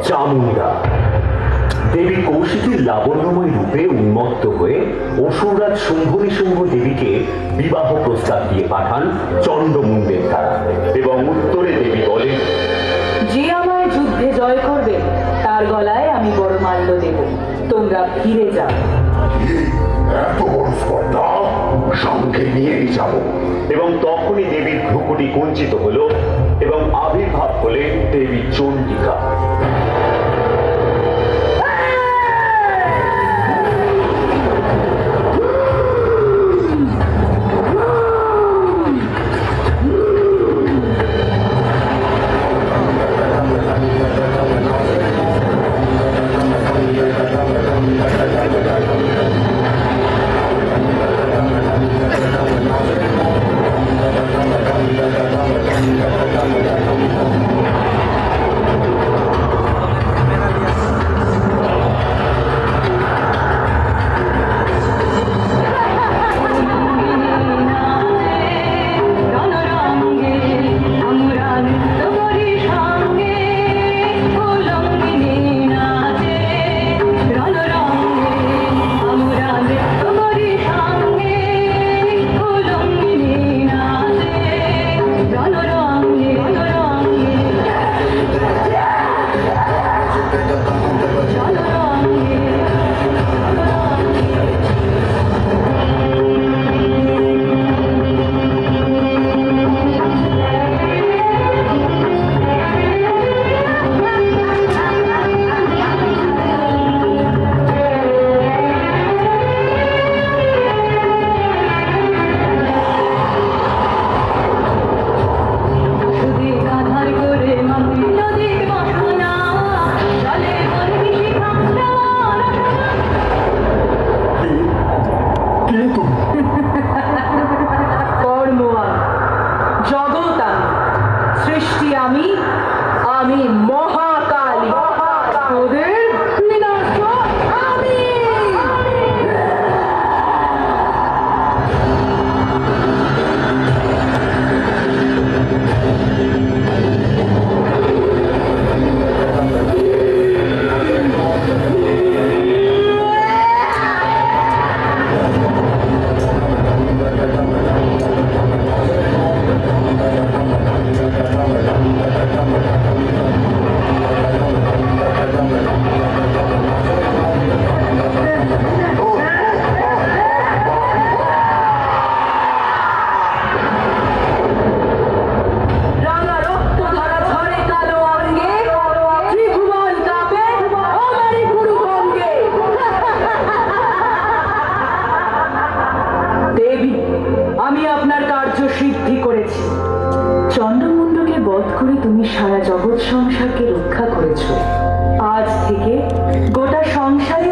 চামুন্ডা। দেবী কৌশিকীর লাবণ্যময় রূপে উন্মত্ত হয়ে অসুররাজ শুম্ভ দেবীকে বিবাহ প্রস্তাব দিয়ে পাঠান চণ্ডমুণ্ডের দ্বারা, এবং উত্তরে দেবী বলেন, যে আমায় যুদ্ধে জয় করবে তার গলায় আমি বড়মাল্য দেব, তোমরা ফিরে যাও। এত বড় স্পর্ধা, সঙ্গে নিয়েই যাব। এবং তখনই দেবীর ভ্রুকুটি কুঞ্চিত হল এবং আবির্ভাব হলেন দেবী চণ্ডিকা। আমি মহাকালী, ওদের বিনাশ আমি। আমি আপনার কার্য সিদ্ধি করেছি। চন্দ্রমুণ্ডকে বধ করে তুমি সারা জগৎ সংসারকে রক্ষা করেছ। আজ থেকে গোটা সংসার